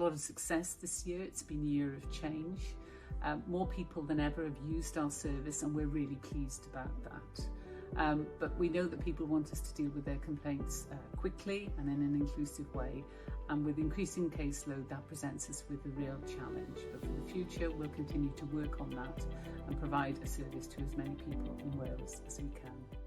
lot of success this year. It's been a year of change. More people than ever have used our service, and we're really pleased about that. But we know that people want us to deal with their complaints quickly and in an inclusive way, and with increasing caseload that presents us with a real challenge. But for the future we'll continue to work on that and provide a service to as many people in Wales as we can.